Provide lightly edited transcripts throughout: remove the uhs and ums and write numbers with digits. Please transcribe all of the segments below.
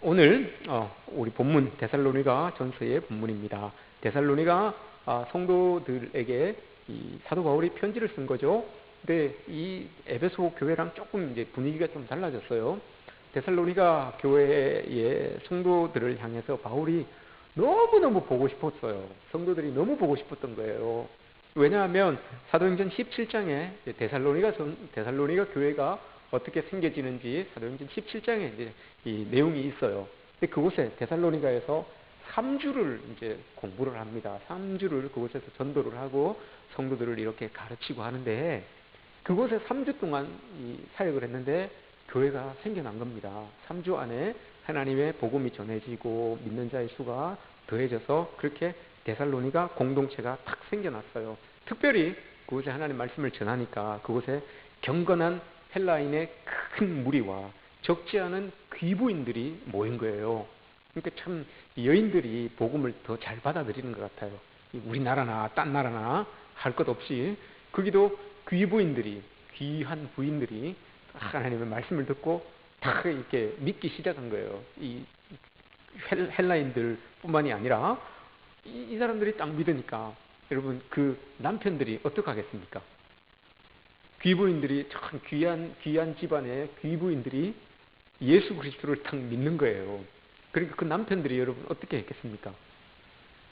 오늘 우리 본문 데살로니가 전서의 본문입니다. 데살로니가 성도들에게 이 사도 바울이 편지를 쓴 거죠. 근데 이 에베소 교회랑 조금 이제 분위기가 좀 달라졌어요. 데살로니가 교회의 성도들을 향해서 바울이 너무너무 보고 싶었어요. 성도들이 너무 보고 싶었던 거예요. 왜냐하면 사도행전 17장에 데살로니가 교회가 어떻게 생겨지는지 사도행전 17장에 이제 이 내용이 있어요. 근데 그곳에 데살로니가에서 3주를 이제 공부를 합니다. 3주를 그곳에서 전도를 하고 성도들을 이렇게 가르치고 하는데 그곳에 3주 동안 이 사역을 했는데 교회가 생겨난 겁니다. 3주 안에 하나님의 복음이 전해지고 믿는 자의 수가 더해져서 그렇게 데살로니가 공동체가 탁 생겨났어요. 특별히 그곳에 하나님 말씀을 전하니까 그곳에 경건한 헬라인의 큰 무리와 적지 않은 귀부인들이 모인 거예요. 그러니까 참 여인들이 복음을 더 잘 받아들이는 것 같아요. 우리나라나 딴 나라나 할 것 없이 거기도 귀부인들이, 귀한 부인들이 하나님의 말씀을 듣고 다 이렇게 믿기 시작한 거예요. 이 헬라인들 뿐만이 아니라 이 사람들이 딱 믿으니까 여러분 그 남편들이 어떡하겠습니까? 귀부인들이 참 귀한 집안의 귀부인들이 예수 그리스도를 딱 믿는 거예요. 그러니까 그 남편들이 여러분 어떻게 했겠습니까?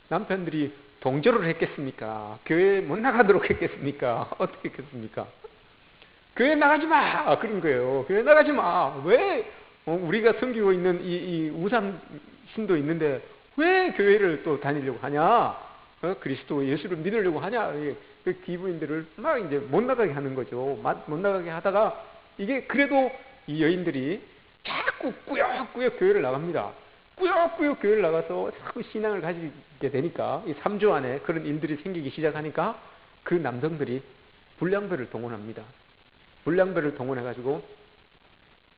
남편들이 동조를 했겠습니까? 교회 못 나가도록 했겠습니까? 어떻게 했겠습니까? 교회 나가지 마! 그런 거예요. 교회 나가지 마! 왜 우리가 섬기고 있는 이 우상 신도 있는데 왜 교회를 또 다니려고 하냐? 그리스도 예수를 믿으려고 하냐? 그 기부인들을 막 이제 못 나가게 하는 거죠. 못 나가게 하다가 이게 그래도 이 여인들이 자꾸 꾸역꾸역 교회를 나갑니다. 꾸역꾸역 교회를 나가서 자꾸 신앙을 가지게 되니까 이 3주 안에 그런 일들이 생기기 시작하니까 그 남성들이 불량배를 동원합니다. 불량배를 동원해가지고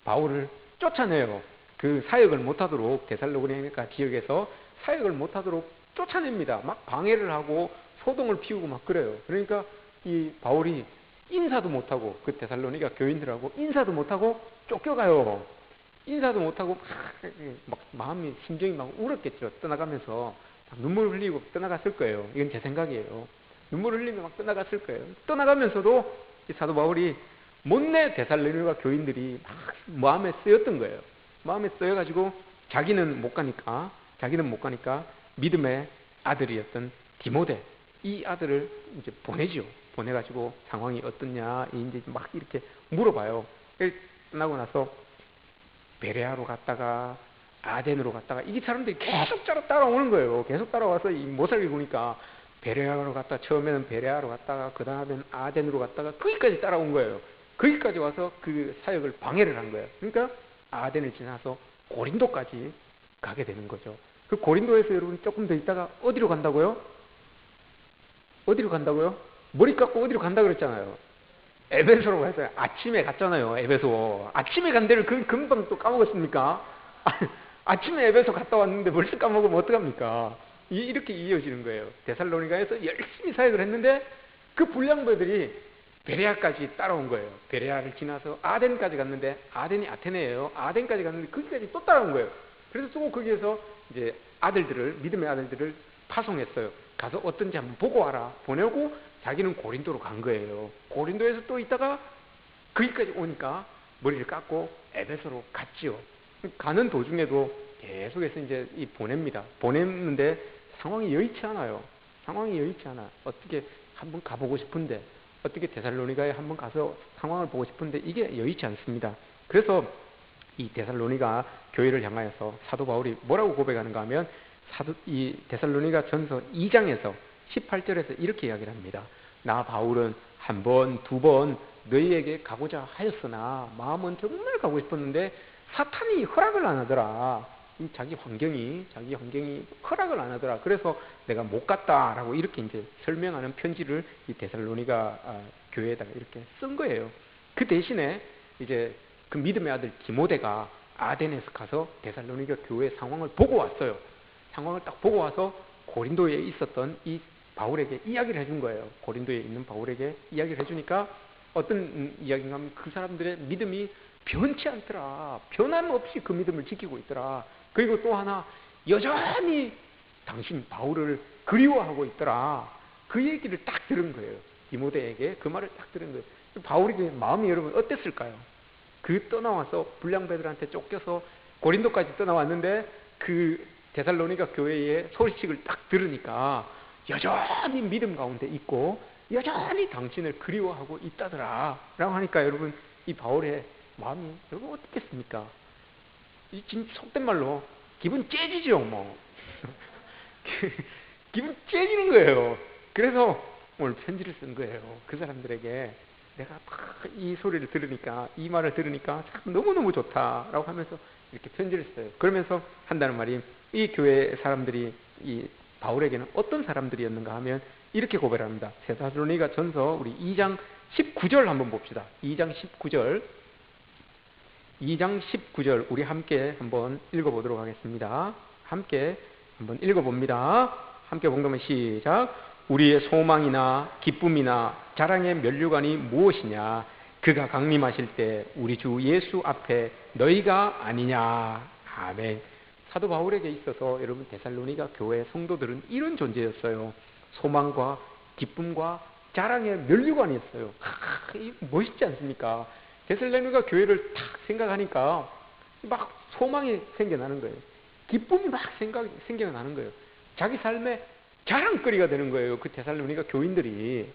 바울을 쫓아내요. 그 사역을 못하도록 데살로니가 지역에서 사역을 못하도록 쫓아냅니다. 막 방해를 하고 소동을 피우고 막 그래요. 그러니까 이 바울이 인사도 못하고 그 데살로니가 교인들하고 인사도 못하고 쫓겨가요. 인사도 못하고 막 마음이 심정이 막 울었겠죠. 떠나가면서 막 눈물 흘리고 떠나갔을 거예요. 이건 제 생각이에요. 눈물 흘리며 막 떠나갔을 거예요. 떠나가면서도 이 사도 바울이 못내 데살로니가 교인들이 막 마음에 쓰였던 거예요. 마음에 쓰여가지고 자기는 못 가니까 믿음의 아들이었던 디모데 이 아들을 이제 보내죠. 보내가지고 상황이 어떻냐 이제 막 이렇게 물어봐요. 끝나고 나서 베레아로 갔다가 아덴으로 갔다가 이 사람들이 계속 따라오는 거예요. 계속 따라와서 이 모살게 보니까 베레아로 갔다 처음에는 베레아로 갔다가 그 다음엔 아덴으로 갔다가 거기까지 따라온 거예요. 거기까지 와서 그 사역을 방해를 한 거예요. 그러니까 아덴을 지나서 고린도까지 가게 되는 거죠. 그 고린도에서 여러분 조금 더 있다가 어디로 간다고요? 어디로 간다고요? 머리 깎고 어디로 간다 그랬잖아요. 에베소로 갔어요. 아침에 갔잖아요. 에베소. 아침에 간 데를 금방 또 까먹었습니까? 아침에 에베소 갔다 왔는데 벌써 까먹으면 어떡합니까? 이렇게 이어지는 거예요. 데살로니가에서 열심히 사역을 했는데 그 불량배들이 베레아까지 따라온 거예요. 베레아를 지나서 아덴까지 갔는데 아덴이 아테네예요. 아덴까지 갔는데 거기까지 또 따라온 거예요. 그래서 또 거기에서 이제 믿음의 아들들을 파송했어요. 가서 어떤지 한번 보고 와라. 보내고 자기는 고린도로 간 거예요. 고린도에서 또 있다가 거기까지 오니까 머리를 깎고 에베소로 갔지요. 가는 도중에도 계속해서 이제 보냅니다. 보냈는데 상황이 여의치 않아요. 상황이 여의치 않아. 어떻게 한번 가보고 싶은데 어떻게 데살로니가에 한번 가서 상황을 보고 싶은데 이게 여의치 않습니다. 그래서 이 데살로니가 교회를 향하여서 사도 바울이 뭐라고 고백하는가 하면 이 데살로니가 전서 2장에서 18절에서 이렇게 이야기를 합니다. 나 바울은 한 번, 두 번 너희에게 가고자 하였으나 마음은 정말 가고 싶었는데 사탄이 허락을 안 하더라. 자기 환경이 허락을 안 하더라. 그래서 내가 못 갔다라고 이렇게 이제 설명하는 편지를 이 데살로니가 교회에다가 이렇게 쓴 거예요. 그 대신에 이제 그 믿음의 아들 디모데가 아덴에서 가서 데살로니가 교회 상황을 보고 왔어요. 상황을 딱 보고 와서 고린도에 있었던 이 바울에게 이야기를 해준 거예요. 고린도에 있는 바울에게 이야기를 해주니까 어떤 이야기인가 하면 그 사람들의 믿음이 변치 않더라. 변함없이 그 믿음을 지키고 있더라. 그리고 또 하나, 여전히 당신 바울을 그리워하고 있더라. 그 얘기를 딱 들은 거예요. 디모데에게 그 말을 딱 들은 거예요. 바울이 마음이 여러분 어땠을까요? 그 떠나와서 불량배들한테 쫓겨서 고린도까지 떠나왔는데 그 데살로니가 교회의 소식을 딱 들으니까 여전히 믿음 가운데 있고 여전히 당신을 그리워하고 있다더라 라고 하니까 여러분, 이 바울의 마음이 여러분 어떻겠습니까? 이 진짜 속된 말로 기분 째지죠 뭐. 기분 째지는 거예요. 그래서 오늘 편지를 쓴 거예요. 그 사람들에게 내가 이 소리를 들으니까, 이 말을 들으니까 참 너무너무 좋다라고 하면서 이렇게 편지를 써요. 그러면서 한다는 말이, 이 교회 사람들이 이 바울에게는 어떤 사람들이었는가 하면 이렇게 고백합니다. 데살로니가 전서 우리 2장 19절 한번 봅시다. 2장 19절 우리 함께 한번 읽어보도록 하겠습니다. 함께 한번 읽어봅니다. 함께 봉독하면 시작. 우리의 소망이나 기쁨이나 자랑의 면류관이 무엇이냐? 그가 강림하실 때 우리 주 예수 앞에 너희가 아니냐. 아멘. 사도 바울에게 있어서 여러분, 데살로니가 교회 성도들은 이런 존재였어요. 소망과 기쁨과 자랑의 면류관이었어요. 멋있지 않습니까? 데살로니가 교회를 딱 생각하니까 막 소망이 생겨나는 거예요. 기쁨이 막 생겨나는 거예요. 자기 삶의 자랑거리가 되는 거예요. 그 데살로니가 교인들이.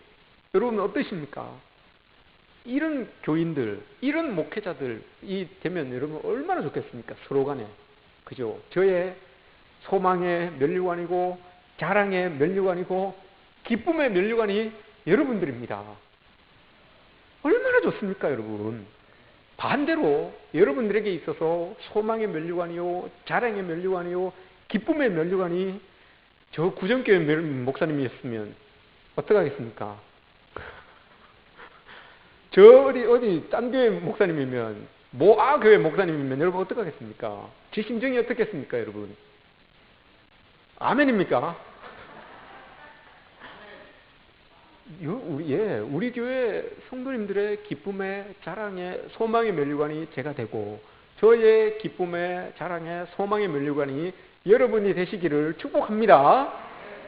여러분 어떠십니까? 이런 교인들, 이런 목회자들이 되면 여러분 얼마나 좋겠습니까? 서로 간에. 그죠? 저의 소망의 면류관이고 자랑의 면류관이고 기쁨의 면류관이 여러분들입니다. 얼마나 좋습니까, 여러분? 반대로 여러분들에게 있어서 소망의 면류관이요, 자랑의 면류관이요, 기쁨의 면류관이 저 구정교회 목사님이었으면 어떡하겠습니까? 저 어디 딴 교회 목사님이면, 모아 교회 목사님이면 여러분 어떡하겠습니까? 제 심정이 어떻겠습니까, 여러분? 아멘입니까? 우리 교회 성도님들의 기쁨의 자랑의 소망의 면류관이 제가 되고, 저의 기쁨의 자랑의 소망의 면류관이 여러분이 되시기를 축복합니다.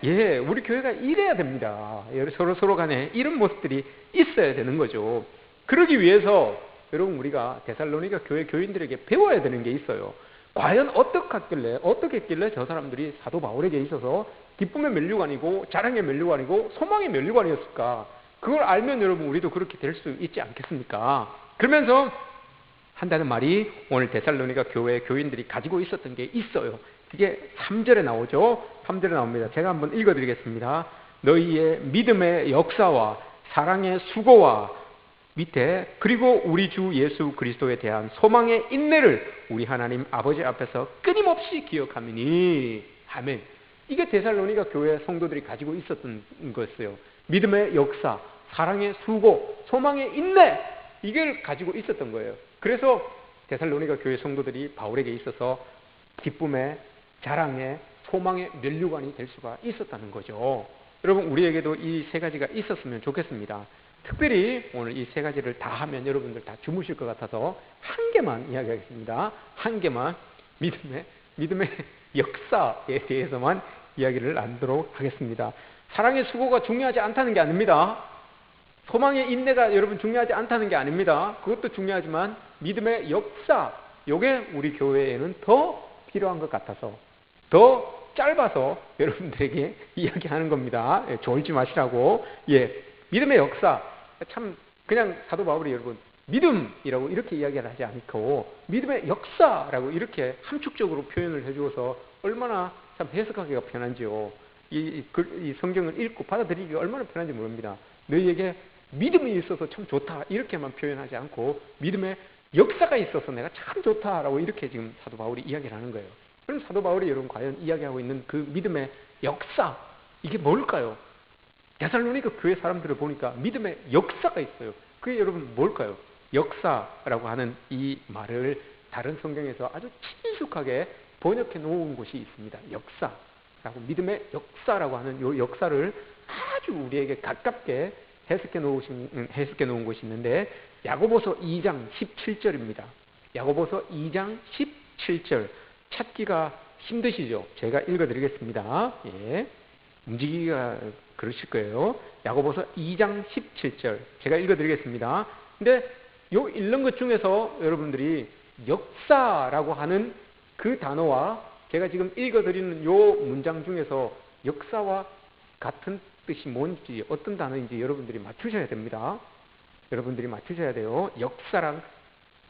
예, 우리 교회가 이래야 됩니다. 서로 간에 이런 모습들이 있어야 되는 거죠. 그러기 위해서 여러분, 우리가 데살로니가 교회 교인들에게 배워야 되는 게 있어요. 과연 어떻게 했길래 저 사람들이 사도 바울에게 있어서 기쁨의 면류관이고 자랑의 면류관이고 소망의 면류관이었을까? 그걸 알면 여러분, 우리도 그렇게 될 수 있지 않겠습니까? 그러면서 한다는 말이, 오늘 데살로니가 교회 교인들이 가지고 있었던 게 있어요. 그게 3절에 나오죠. 3절에 나옵니다. 제가 한번 읽어드리겠습니다. 너희의 믿음의 역사와 사랑의 수고와 밑에, 그리고 우리 주 예수 그리스도에 대한 소망의 인내를 우리 하나님 아버지 앞에서 끊임없이 기억하미니. 아멘. 이게 데살로니가 교회 성도들이 가지고 있었던 것이에요. 믿음의 역사, 사랑의 수고, 소망의 인내, 이걸 가지고 있었던 거예요. 그래서 데살로니가 교회 성도들이 바울에게 있어서 기쁨의, 자랑의, 소망의 면류관이 될 수가 있었다는 거죠. 여러분, 우리에게도 이 세 가지가 있었으면 좋겠습니다. 특별히 오늘 이 세 가지를 다 하면 여러분들 다 주무실 것 같아서 한 개만 이야기하겠습니다. 한 개만, 믿음의 역사에 대해서만 이야기를 나누도록 하겠습니다. 사랑의 수고가 중요하지 않다는 게 아닙니다. 소망의 인내가 여러분 중요하지 않다는 게 아닙니다. 그것도 중요하지만 믿음의 역사, 이게 우리 교회에는 더 필요한 것 같아서, 더 짧아서 여러분들에게 이야기하는 겁니다. 예, 졸지 마시라고. 예, 믿음의 역사, 참 그냥 사도 바울이 여러분 믿음이라고 이렇게 이야기를 하지 않고 믿음의 역사라고 이렇게 함축적으로 표현을 해주어서 얼마나 참 해석하기가 편한지요. 이 성경을 읽고 받아들이기가 얼마나 편한지 모릅니다. 너희에게 믿음이 있어서 참 좋다 이렇게만 표현하지 않고 믿음의 역사가 있어서 내가 참 좋다라고 이렇게 지금 사도 바울이 이야기를 하는 거예요. 그럼 사도 바울이 여러분 과연 이야기하고 있는 그 믿음의 역사, 이게 뭘까요? 데살로니가 교회 사람들을 보니까 믿음의 역사가 있어요. 그게 여러분 뭘까요? 역사라고 하는 이 말을 다른 성경에서 아주 친숙하게 번역해 놓은 곳이 있습니다. 역사라고, 믿음의 역사라고 하는 이 역사를 아주 우리에게 가깝게 해석해 놓은 곳이 있는데, 야고보서 2장 17절입니다. 야고보서 2장 17절. 찾기가 힘드시죠? 제가 읽어드리겠습니다. 예. 움직이기가 그러실 거예요. 야고보서 2장 17절 제가 읽어드리겠습니다. 근데 요 읽는 것 중에서 여러분들이 역사라고 하는 그 단어와 제가 지금 읽어드리는 요 문장 중에서 역사와 같은 뜻이 뭔지, 어떤 단어인지 여러분들이 맞추셔야 됩니다. 여러분들이 맞추셔야 돼요. 역사랑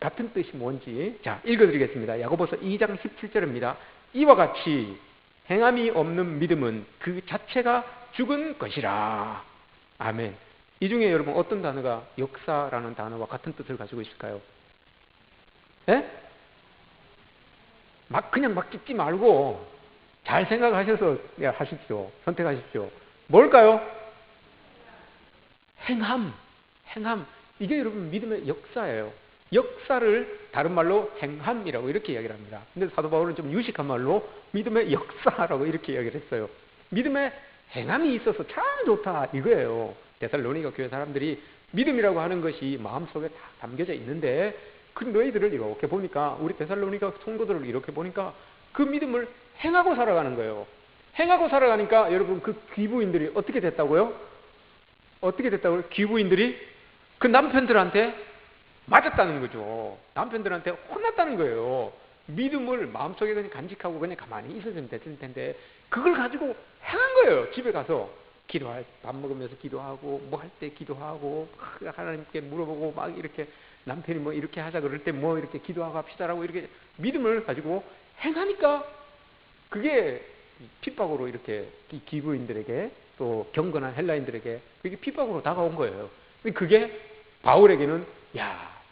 같은 뜻이 뭔지. 자, 읽어드리겠습니다. 야고보서 2장 17절입니다. 이와 같이 행함이 없는 믿음은 그 자체가 죽은 것이라. 아멘. 이 중에 여러분 어떤 단어가 역사라는 단어와 같은 뜻을 가지고 있을까요? 예? 그냥 막 찍지 말고 잘 생각하셔서 하십시오. 선택하십시오. 뭘까요? 행함. 이게 여러분 믿음의 역사예요. 역사를 다른 말로 행함이라고 이렇게 이야기를 합니다. 근데 사도 바울은 좀 유식한 말로 믿음의 역사라고 이렇게 이야기를 했어요. 믿음의 행함이 있어서 참 좋다 이거예요. 데살로니가 교회 사람들이 믿음이라고 하는 것이 마음속에 다 담겨져 있는데 그 너희들을 이렇게 보니까, 우리 데살로니가 성도들을 이렇게 보니까 그 믿음을 행하고 살아가는 거예요. 행하고 살아가니까 여러분 그 귀부인들이 어떻게 됐다고요? 어떻게 됐다고요? 귀부인들이 그 남편들한테 맞았다는 거죠. 남편들한테 혼났다는 거예요. 믿음을 마음속에 그냥 간직하고 그냥 가만히 있었으면 됐을 텐데 그걸 가지고 행한 거예요. 집에 가서 밥 먹으면서 기도하고 뭐 할 때 기도하고 하나님께 물어보고 막 이렇게 남편이 뭐 이렇게 하자 그럴 때 뭐 이렇게 기도하고 합시다라고 이렇게 믿음을 가지고 행하니까 그게 핍박으로 이렇게 기부인들에게 또 경건한 헬라인들에게 그게 핍박으로 다가온 거예요. 그게 바울에게는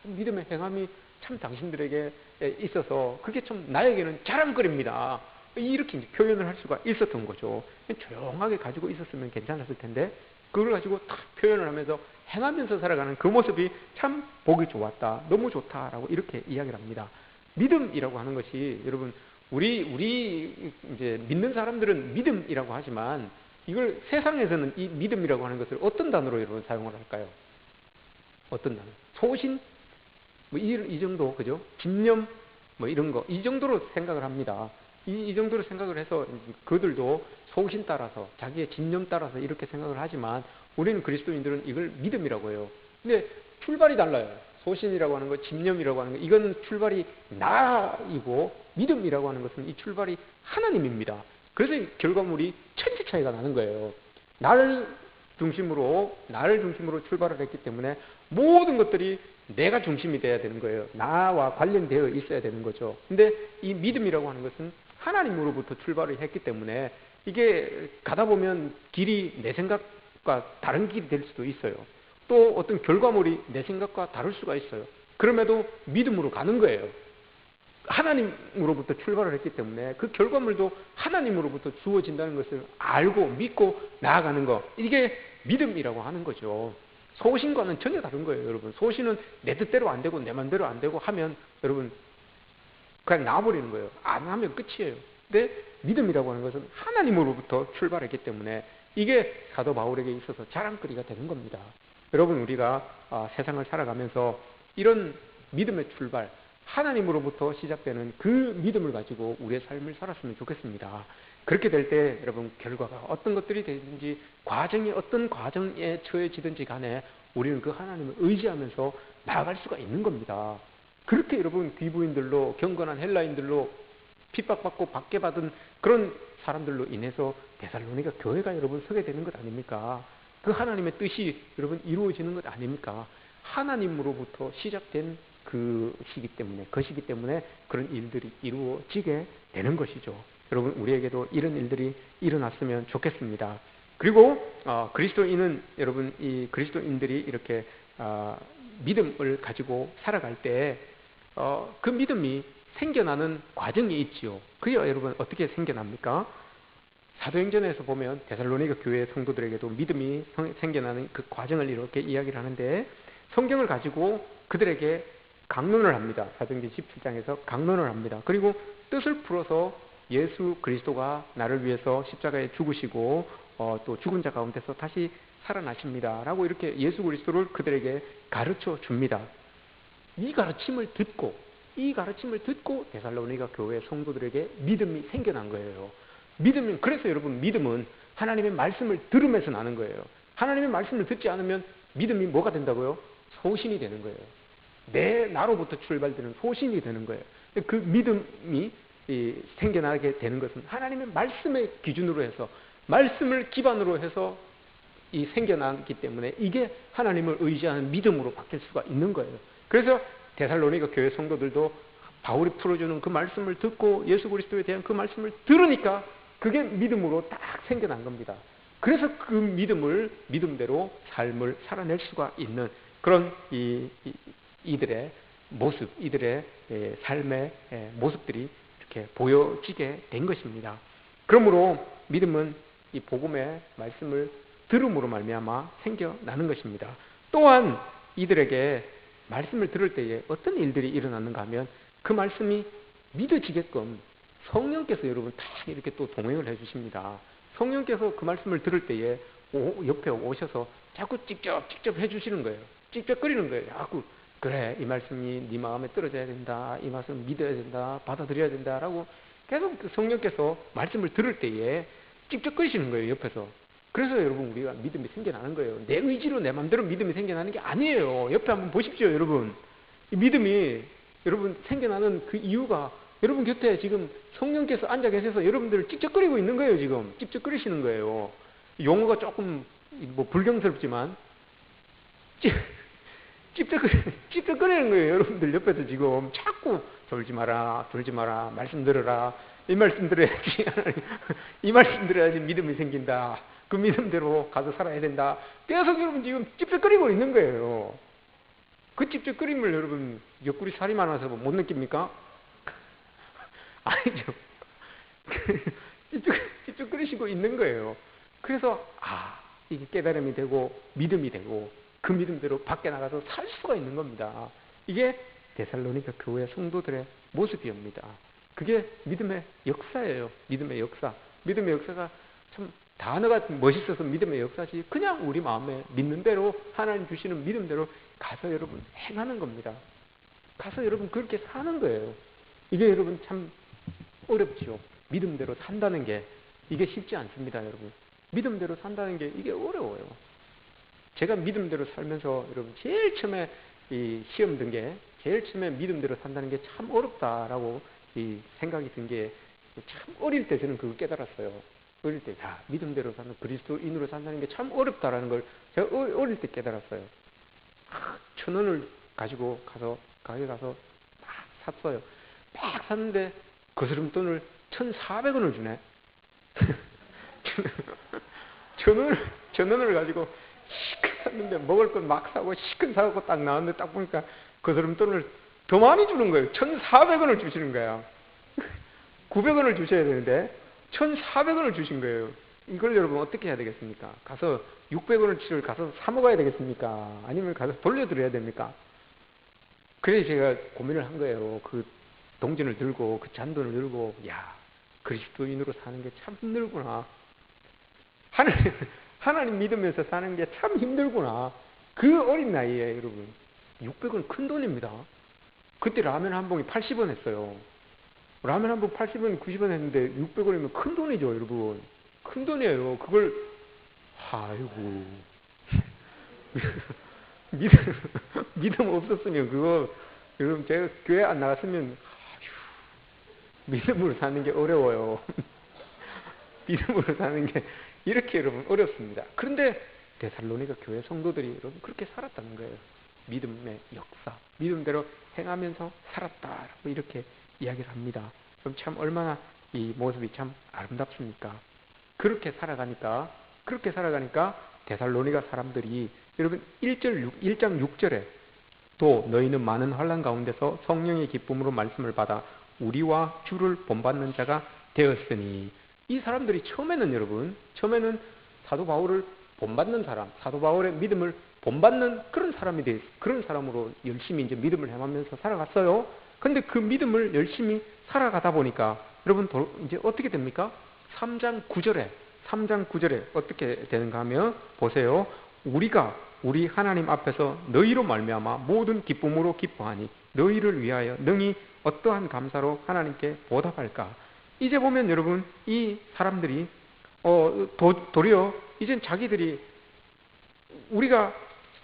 믿음의 행함이 참 당신들에게 있어서 그게 좀 나에게는 자랑거리입니다. 이렇게 이제 표현을 할 수가 있었던 거죠. 조용하게 가지고 있었으면 괜찮았을 텐데 그걸 가지고 탁 표현을 하면서 행하면서 살아가는 그 모습이 참 보기 좋았다. 너무 좋다라고 이렇게 이야기를 합니다. 믿음이라고 하는 것이 여러분 우리 이제 믿는 사람들은 믿음이라고 하지만 이걸 세상에서는 이 믿음이라고 하는 것을 어떤 단어로 여러분 사용을 할까요? 어떤 단어? 소신? 뭐 이 정도, 그죠? 집념? 뭐 이런 거. 이 정도로 생각을 합니다. 이 정도로 생각을 해서 그들도 소신 따라서, 자기의 집념 따라서 이렇게 생각을 하지만 우리는 그리스도인들은 이걸 믿음이라고 해요. 근데 출발이 달라요. 소신이라고 하는 거, 집념이라고 하는 거, 이건 출발이 나이고 믿음이라고 하는 것은 이 출발이 하나님입니다. 그래서 이 결과물이 천지 차이가 나는 거예요. 나를 중심으로 출발을 했기 때문에 모든 것들이 내가 중심이 돼야 되는 거예요. 나와 관련되어 있어야 되는 거죠. 근데 이 믿음이라고 하는 것은 하나님으로부터 출발을 했기 때문에 이게 가다 보면 길이 내 생각과 다른 길이 될 수도 있어요. 또 어떤 결과물이 내 생각과 다를 수가 있어요. 그럼에도 믿음으로 가는 거예요. 하나님으로부터 출발을 했기 때문에 그 결과물도 하나님으로부터 주어진다는 것을 알고 믿고 나아가는 거, 이게 믿음이라고 하는 거죠. 소신과는 전혀 다른 거예요, 여러분. 소신은 내 뜻대로 안 되고 내 맘대로 안 되고 하면 여러분 그냥 놔버리는 거예요. 안 하면 끝이에요. 근데 믿음이라고 하는 것은 하나님으로부터 출발했기 때문에 이게 사도 바울에게 있어서 자랑거리가 되는 겁니다. 여러분, 우리가 세상을 살아가면서 이런 믿음의 출발, 하나님으로부터 시작되는 그 믿음을 가지고 우리의 삶을 살았으면 좋겠습니다. 그렇게 될 때 여러분 결과가 어떤 것들이 되든지, 과정이 어떤 과정에 처해지든지 간에 우리는 그 하나님을 의지하면서 나아갈 수가 있는 겁니다. 그렇게 여러분 귀부인들로, 경건한 헬라인들로 핍박받고 박해받은 그런 사람들로 인해서 데살로니가 교회가 여러분 서게 되는 것 아닙니까? 그 하나님의 뜻이 여러분 이루어지는 것 아닙니까? 하나님으로부터 시작된 것이기 때문에 그런 일들이 이루어지게 되는 것이죠. 여러분, 우리에게도 이런 일들이 일어났으면 좋겠습니다. 그리고 그리스도인은 여러분, 이 그리스도인들이 이렇게 믿음을 가지고 살아갈 때 그 믿음이 생겨나는 과정이 있지요. 그게 여러분 어떻게 생겨납니까? 사도행전에서 보면 데살로니가 교회 성도들에게도 믿음이 생겨나는 그 과정을 이렇게 이야기를 하는데, 성경을 가지고 그들에게 강론을 합니다. 사도행전 17장에서 강론을 합니다. 그리고 뜻을 풀어서 예수 그리스도가 나를 위해서 십자가에 죽으시고 또 죽은 자 가운데서 다시 살아나십니다 라고 이렇게 예수 그리스도를 그들에게 가르쳐 줍니다. 이 가르침을 듣고 이 가르침을 듣고 데살로니가 교회 성도들에게 믿음이 생겨난 거예요. 믿음은, 그래서 여러분, 믿음은 하나님의 말씀을 들으면서 나는 거예요. 하나님의 말씀을 듣지 않으면 믿음이 뭐가 된다고요? 소신이 되는 거예요. 나로부터 출발되는 소신이 되는 거예요. 그 믿음이 생겨나게 되는 것은 하나님의 말씀의 기준으로 해서, 말씀을 기반으로 해서 생겨나기 때문에 이게 하나님을 의지하는 믿음으로 바뀔 수가 있는 거예요. 그래서 데살로니가 교회 성도들도 바울이 풀어주는 그 말씀을 듣고 예수 그리스도에 대한 그 말씀을 들으니까 그게 믿음으로 딱 생겨난 겁니다. 그래서 그 믿음대로 삶을 살아낼 수가 있는 그런 이들의 모습, 이들의 삶의 모습들이 이렇게 보여지게 된 것입니다. 그러므로 믿음은 이 복음의 말씀을 들음으로 말미암아 생겨나는 것입니다. 또한 이들에게 말씀을 들을 때에 어떤 일들이 일어났는가 하면 그 말씀이 믿어지게끔 성령께서 여러분 다 이렇게 또 동행을 해주십니다. 성령께서 그 말씀을 들을 때에 옆에 오셔서 자꾸 직접 해주시는 거예요. 찝쩍거리는 거예요. 자꾸 그래, 이 말씀이 네 마음에 떨어져야 된다, 이 말씀 믿어야 된다, 받아들여야 된다라고 계속 성령께서 말씀을 들을 때에 찝쩍거리시는 거예요, 옆에서. 그래서 여러분 우리가 믿음이 생겨나는 거예요. 내 의지로 내 마음대로 믿음이 생겨나는 게 아니에요. 옆에 한번 보십시오, 여러분. 이 믿음이 여러분 생겨나는 그 이유가 여러분 곁에 지금 성령께서 앉아 계셔서 여러분들을 찝쩍거리고 있는 거예요. 지금 찝쩍거리시는 거예요. 용어가 조금 뭐 불경스럽지만 찝쩍거리는 거예요. 여러분들 옆에서 지금 자꾸 졸지 마라, 말씀 들어라, 이 말씀 들어야지, 이 말씀 들어야지 믿음이 생긴다, 그 믿음대로 가서 살아야 된다. 계속 여러분 지금 찝쩍거리고 있는 거예요. 그 찝쩍거림을 여러분 옆구리 살이 많아서 못 느낍니까? 아니죠. 찝쩍거리시고 있는 거예요. 그래서 이게 깨달음이 되고 믿음이 되고 그 믿음대로 밖에 나가서 살 수가 있는 겁니다. 이게 데살로니가 교회 성도들의 모습이옵니다. 그게 믿음의 역사예요. 믿음의 역사. 믿음의 역사가 참 단어가 멋있어서 믿음의 역사지, 그냥 우리 마음에 믿는 대로 하나님 주시는 믿음대로 가서 여러분 행하는 겁니다. 가서 여러분 그렇게 사는 거예요. 이게 여러분 참 어렵죠. 믿음대로 산다는 게 이게 쉽지 않습니다, 여러분. 믿음대로 산다는 게 이게 어려워요. 제가 믿음대로 살면서 여러분 제일 처음에 이 시험 든 게, 제일 처음에 믿음대로 산다는 게 참 어렵다라고 생각이 든 게, 참 어릴 때 저는 그걸 깨달았어요. 어릴 때, 믿음대로 사는, 그리스도인으로 산다는 게 참 어렵다라는 걸 제가 어릴 때 깨달았어요. 1,000원을 가지고 가게 가서 막 샀어요. 막 샀는데 거스름돈을 1,400원을 주네. 1,000원을 가지고 시큰 샀는데 먹을 건 막 사고 시큰 사고 딱 나왔는데 딱 보니까 거스름돈을 더 많이 주는 거예요. 1,400원을 주시는 거야. 900원을 주셔야 되는데 1,400원을 주신 거예요. 이걸 여러분 어떻게 해야 되겠습니까? 가서 600원어치를 가서 사 먹어야 되겠습니까? 아니면 가서 돌려드려야 됩니까? 그래서 제가 고민을 한 거예요. 그 동전을 들고 그 잔돈을 들고, 그리스도인으로 사는 게 참 힘들구나. 하나님 믿으면서 사는 게 참 힘들구나. 그 어린 나이에 여러분 600원 큰 돈입니다. 그때 라면 한 봉이 80원 했어요. 라면 한 봉 80원, 90원 했는데 600원이면 큰 돈이죠, 여러분. 큰 돈이에요. 그걸 아이고 믿음 없었으면 그거 여러분 제가 교회 안 나갔으면 믿음으로 사는 게 어려워요. 믿음으로 사는 게 이렇게 여러분 어렵습니다. 그런데 데살로니가 교회 성도들이 여러분 그렇게 살았다는 거예요. 믿음의 역사, 믿음대로 행하면서 살았다라고 이렇게 이야기를 합니다. 그럼 참 얼마나 이 모습이 참 아름답습니까? 그렇게 살아가니까 데살로니가 사람들이 여러분 1장 6절에 또 너희는 많은 환난 가운데서 성령의 기쁨으로 말씀을 받아 우리와 주를 본받는 자가 되었으니, 이 사람들이 처음에는 사도 바울을 본받는 사람, 사도 바울의 믿음을 본받는 그런 사람으로 열심히 이제 믿음을 행하면서 살아갔어요. 근데 그 믿음을 열심히 살아가다 보니까 여러분 이제 어떻게 됩니까? 3장 9절에 어떻게 되는가 하면 보세요. 우리 하나님 앞에서 너희로 말미암아 모든 기쁨으로 기뻐하니 너희를 위하여 능히 어떠한 감사로 하나님께 보답할까? 이제 보면 여러분, 이 사람들이 도리어 이젠 자기들이, 우리가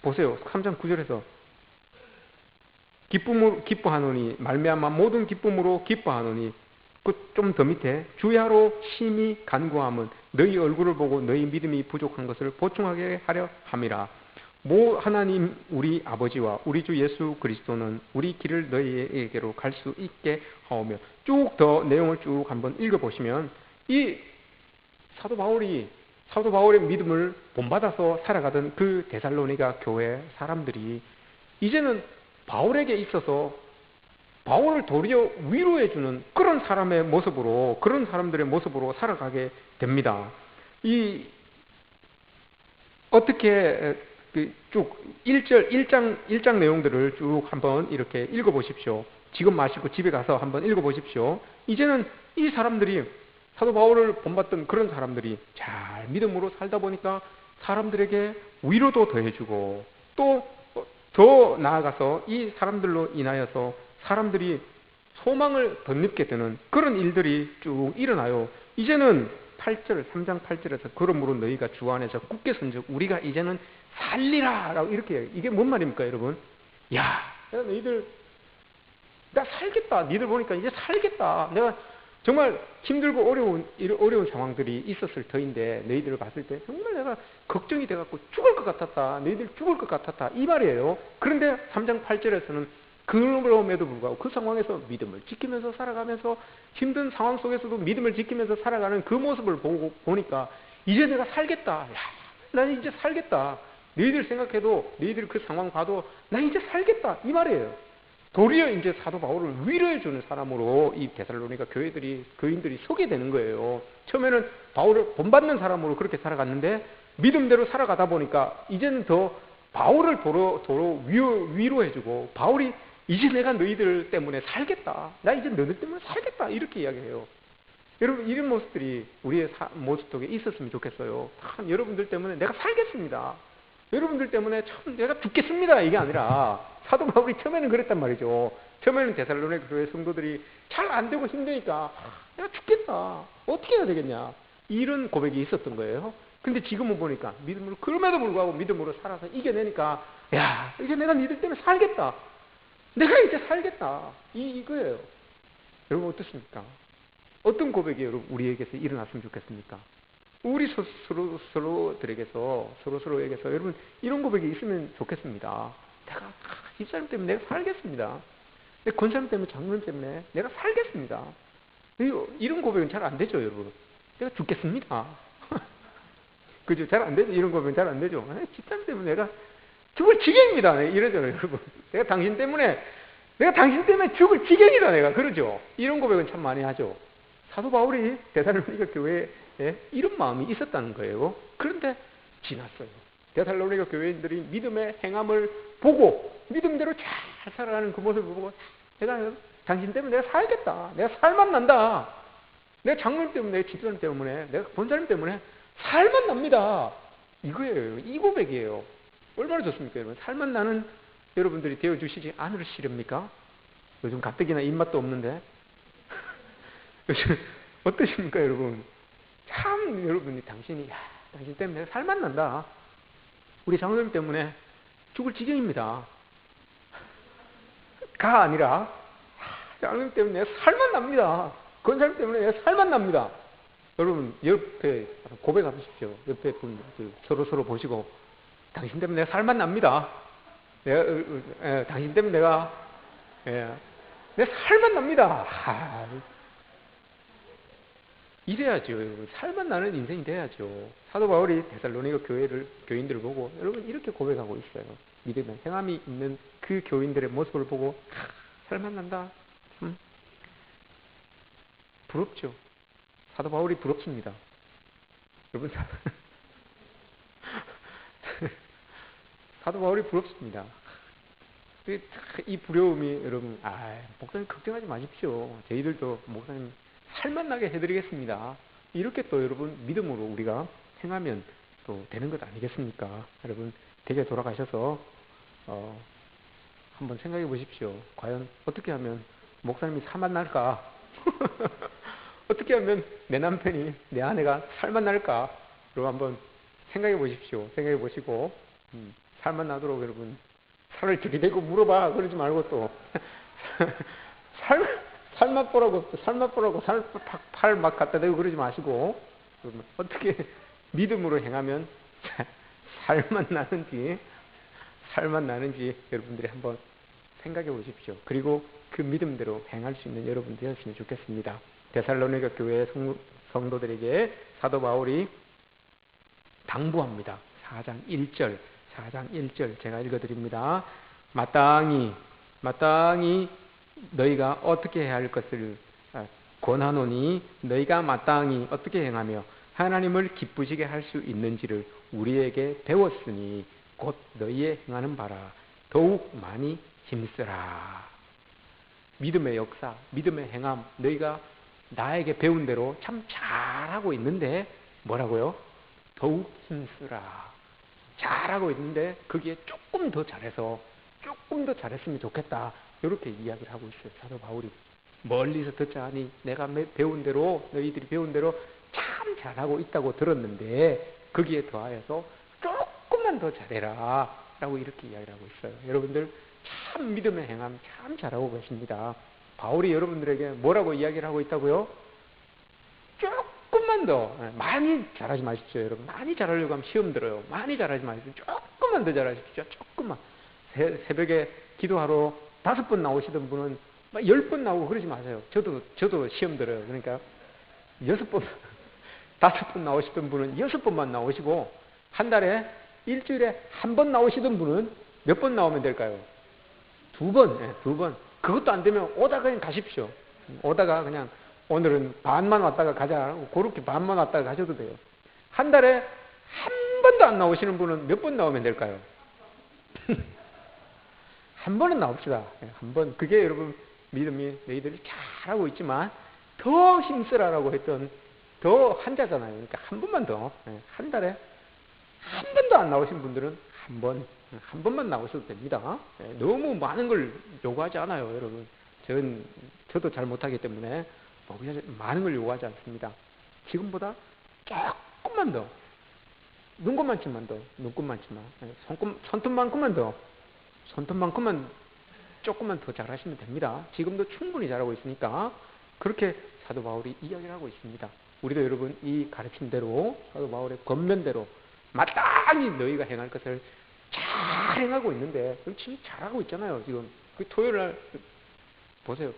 보세요. 3장 9절에서 기뻐하노니 말미암아 모든 기쁨으로 기뻐하노니, 그 좀 더 밑에 주야로 심히 간구함은 너희 얼굴을 보고 너희 믿음이 부족한 것을 보충하게 하려 함이라. 하나님 우리 아버지와 우리 주 예수 그리스도는 우리 길을 너희에게로 갈 수 있게 하오며, 쭉 더 내용을 쭉 한번 읽어보시면 이 사도 바울의 믿음을 본받아서 살아가던 그 데살로니가 교회 사람들이 이제는 바울에게 있어서 바울을 도리어 위로해주는 그런 사람의 모습으로, 그런 사람들의 모습으로 살아가게 됩니다. 어떻게 쭉 1장 내용들을 쭉 한번 이렇게 읽어보십시오. 지금 마시고 집에 가서 한번 읽어보십시오. 이제는 이 사람들이, 사도 바울을 본받던 그런 사람들이 잘 믿음으로 살다 보니까 사람들에게 위로도 더해주고, 또 더 나아가서 이 사람들로 인하여서 사람들이 소망을 덧입게 되는 그런 일들이 쭉 일어나요. 이제는 3장 8절에서 그러므로 너희가 주 안에서 굳게 선즉 우리가 이제는 살리라 라고 이렇게 해요. 이게 뭔 말입니까 여러분? 야, 나 살겠다. 니들 보니까 이제 살겠다. 내가 정말 힘들고 어려운 상황들이 있었을 터인데 너희들을 봤을 때 정말 내가 걱정이 돼갖고 죽을 것 같았다. 너희들 죽을 것 같았다. 이 말이에요. 그런데 3장 8절에서는 그럼에도 불구하고 그 상황에서 믿음을 지키면서 살아가면서, 힘든 상황 속에서도 믿음을 지키면서 살아가는 그 모습을 보니까 이제 내가 살겠다. 야, 난 이제 살겠다. 너희들 생각해도, 너희들 그 상황 봐도 난 이제 살겠다. 이 말이에요. 도리어 이제 사도 바울을 위로해주는 사람으로 이 데살로니가 교인들이 서게 되는 거예요. 처음에는 바울을 본받는 사람으로 그렇게 살아갔는데 믿음대로 살아가다 보니까 이제는 더 바울을 도로 위로해주고, 바울이 이제 내가 너희들 때문에 살겠다. 나 이제 너희들 때문에 살겠다. 이렇게 이야기해요. 여러분, 이런 모습들이 우리의 모습 속에 있었으면 좋겠어요. 참, 여러분들 때문에 내가 살겠습니다. 여러분들 때문에 참 내가 죽겠습니다. 이게 아니라 사도 바울이 처음에는 그랬단 말이죠. 처음에는 데살로니가 교회 성도들이 잘 안 되고 힘드니까 내가 죽겠다. 어떻게 해야 되겠냐. 이런 고백이 있었던 거예요. 근데 지금은 보니까 그럼에도 불구하고 믿음으로 살아서 이겨내니까, 야, 이제 내가 니들 때문에 살겠다. 내가 이제 살겠다. 이거예요. 여러분 어떻습니까? 어떤 고백이 여러분 우리에게서 일어났으면 좋겠습니까? 우리 서로에게서 여러분 이런 고백이 있으면 좋겠습니다. 내가 이 사람 때문에 내가 살겠습니다. 내 권사님 때문에, 장로님 때문에 내가 살겠습니다. 이런 고백은 잘 안 되죠, 여러분. 내가 죽겠습니다. 그죠? 잘 안 되죠. 이런 고백은 잘 안 되죠. 집사님 때문에 내가 죽을 지경입니다. 이러잖아요, 여러분. 내가 당신 때문에 죽을 지경이다, 내가. 그러죠? 이런 고백은 참 많이 하죠. 사도 바울이 데살로니가 교회에 이런 마음이 있었다는 거예요. 그런데 지났어요. 데살로니가 교회인들이 믿음의 행함을 보고 믿음대로 잘 살아가는 그 모습을 보고, 내가 당신 때문에 내가 살겠다. 내가 살만 난다. 내가 장로님 때문에, 내 집사님 때문에, 내가 본사님 때문에 살만 납니다. 이거예요. 이 고백이에요. 얼마나 좋습니까, 여러분? 살만 나는 여러분들이 되어주시지 않으시렵니까? 요즘 가뜩이나 입맛도 없는데. 요즘 어떠십니까, 여러분? 참, 여러분이 당신 때문에 내가 살만 난다. 우리 장로님 때문에 죽을 지경입니다. 가 아니라, 장로님 때문에 내가 살만 납니다. 권사님 때문에 내가 살만 납니다. 여러분, 옆에 고백하십시오. 옆에 분, 서로 보시고, 당신 때문에 내가 살만 납니다. 당신 때문에 내가 살만 납니다. 이래야죠, 여러분. 살만 나는 인생이 돼야죠. 사도 바울이 데살로니가 교인들을 보고, 여러분, 이렇게 고백하고 있어요. 믿음의 행함이 있는 그 교인들의 모습을 보고, 살만 난다. 부럽죠. 사도 바울이 부럽습니다. 여러분, 사도 바울이 부럽습니다. 이 부러움이, 여러분, 목사님 걱정하지 마십시오. 저희들도 목사님 살만 나게 해드리겠습니다. 이렇게 또 여러분 믿음으로 우리가 행하면 또 되는 것 아니겠습니까? 여러분, 댁에 돌아가셔서 한번 생각해 보십시오. 과연 어떻게 하면 목사님이 살만 날까? 어떻게 하면 내 남편이, 내 아내가 살만 날까? 여러분 한번 생각해 보십시오. 생각해 보시고 살만 나도록 여러분 살을 들이대고 물어봐. 그러지 말고 또 살맛 보라고 팔 막 갖다 대고 그러지 마시고 어떻게 믿음으로 행하면 살만 나는지 여러분들이 한번 생각해 보십시오. 그리고 그 믿음대로 행할 수 있는 여러분 되었으면 좋겠습니다. 데살로니가 교회 성도들에게 사도 바울이 당부합니다. 4장 1절 제가 읽어드립니다. 마땅히 너희가 어떻게 해야 할 것을 권하노니 너희가 마땅히 어떻게 행하며 하나님을 기쁘시게 할 수 있는지를 우리에게 배웠으니 곧 너희의 행하는 바라 더욱 많이 힘쓰라. 믿음의 역사, 믿음의 행함, 너희가 나에게 배운 대로 참 잘하고 있는데 뭐라고요? 더욱 힘쓰라. 잘하고 있는데 거기에 조금 더 잘했으면 좋겠다. 이렇게 이야기를 하고 있어요. 사도 바울이. 멀리서 듣자 하니 내가 배운 대로, 너희들이 배운 대로 참 잘하고 있다고 들었는데 거기에 더하여서 조금만 더 잘해라 라고 이렇게 이야기를 하고 있어요. 여러분들 참 믿음의 행함 참 잘하고 계십니다. 바울이 여러분들에게 뭐라고 이야기를 하고 있다고요? 조금만 더, 많이 잘하지 마십시오. 여러분 많이 잘하려고 하면 시험 들어요. 많이 잘하지 마십시오. 조금만 더 잘하십시오. 조금만. 새벽에 기도하러 5번 나오시던 분은 10번 나오고 그러지 마세요. 저도 시험 들어요. 그러니까 6번 5번 나오시던 분은 6번만 나오시고 한 달에 일주일에 한 번 나오시던 분은 몇 번 나오면 될까요? 2번. 2번. 그것도 안 되면 오다가 그냥 가십시오. 오다가 그냥 오늘은 반만 왔다가 가자. 그렇게 반만 왔다가 가셔도 돼요. 한 달에 한 번도 안 나오시는 분은 몇 번 나오면 될까요? 한 번은 나옵시다. 한 번. 그게 여러분 믿음이 너희들이 잘하고 있지만 더 힘쓰라라고 했던 더 한자잖아요. 그러니까 한 번만 더. 한 달에 한 번도 안 나오신 분들은 한 번만 나오셔도 됩니다. 너무 많은 걸 요구하지 않아요, 여러분. 저도 잘 못하기 때문에 많은 걸 요구하지 않습니다. 지금보다 조금만 더, 눈곱만큼만 더, 손톱만큼만 조금만 더 잘하시면 됩니다. 지금도 충분히 잘하고 있으니까 그렇게 사도 바울이 이야기를 하고 있습니다. 우리도 여러분 이 가르침대로 사도 바울의 권면대로 마땅히 너희가 행할 것을 잘 행하고 있는데 지금 잘하고 있잖아요. 지금 그 토요일날 보세요.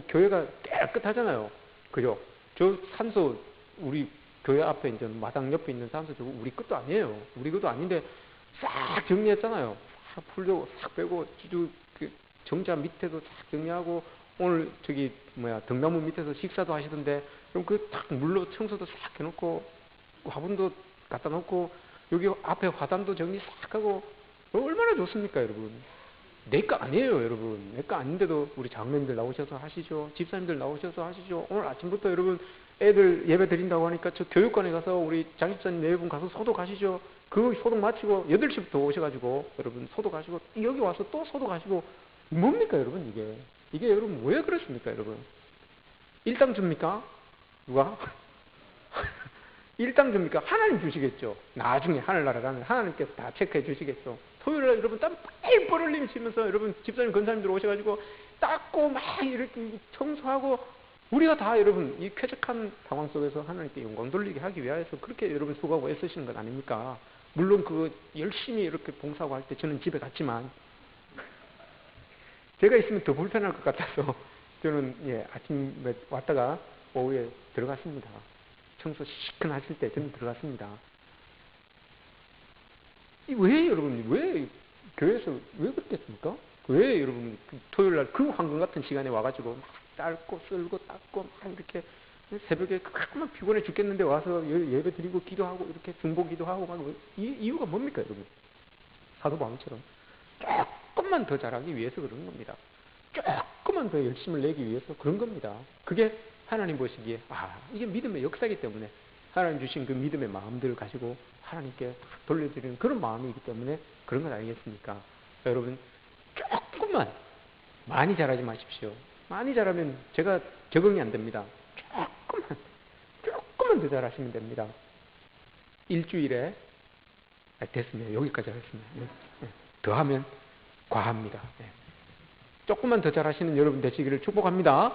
교회가 깨끗하잖아요. 그죠? 저 산소 우리 교회 앞에 이제 마당 옆에 있는 산소 저거 우리 것도 아니에요. 우리 것도 아닌데 싹 정리했잖아요. 싹 풀려고 싹 빼고 그 정자 밑에도 싹 정리하고 오늘 등나무 밑에서 식사도 하시던데 그럼 그 딱 물로 청소도 싹 해놓고 화분도 갖다 놓고 여기 앞에 화단도 정리 싹 하고 얼마나 좋습니까, 여러분? 내 거 아니에요, 여러분. 내 거 아닌데도 우리 장로님들 나오셔서 하시죠. 집사님들 나오셔서 하시죠. 오늘 아침부터 여러분 애들 예배 드린다고 하니까 저 교육관에 가서 우리 장집사님 네 분 가서 소독하시죠. 그 소독 마치고 8시부터 오셔가지고 여러분 소독하시고 여기 와서 또 소독하시고 뭡니까, 여러분 이게? 이게 여러분 왜 그렇습니까, 여러분? 일당 줍니까? 누가? 일당 줍니까? 하나님 주시겠죠. 나중에 하늘나라 가면 하나님께서 다 체크해 주시겠죠. 토요일날 여러분 땀 뻘뻘 흘리시면서 여러분 집사님 권사님들 오셔가지고 닦고 막 이렇게 청소하고 우리가 다 여러분 이 쾌적한 상황 속에서 하나님께 영광 돌리게 하기 위해서 그렇게 여러분 수고하고 애쓰시는 것 아닙니까? 물론 그 열심히 이렇게 봉사하고 할 때 저는 집에 갔지만 제가 있으면 더 불편할 것 같아서 저는 아침에 왔다가 오후에 들어갔습니다. 청소 시큰하실 때 저는 들어갔습니다. 왜 여러분 왜 교회에서 왜 그랬겠습니까? 왜 여러분 토요일날 그 황금 같은 시간에 와가지고 막 닦고 쓸고 닦고 막 이렇게 새벽에 그만 피곤해 죽겠는데 와서 예배 드리고 기도하고 이렇게 중보 기도하고 막 이유가 뭡니까, 여러분? 사도 바울처럼 조금만 더 잘하기 위해서 그런 겁니다. 조금만 더 열심을 내기 위해서 그런 겁니다. 그게 하나님 보시기에 이게 믿음의 역사이기 때문에 하나님 주신 그 믿음의 마음들을 가지고 하나님께 돌려드리는 그런 마음이기 때문에 그런 건 아니겠습니까? 여러분 조금만, 많이 잘하지 마십시오. 많이 잘하면 제가 적응이 안 됩니다. 조금만 더 잘하시면 됩니다. 일주일에 됐습니다. 여기까지 하겠습니다. 더 하면 과합니다. 조금만 더 잘하시는 여러분 되시기를 축복합니다.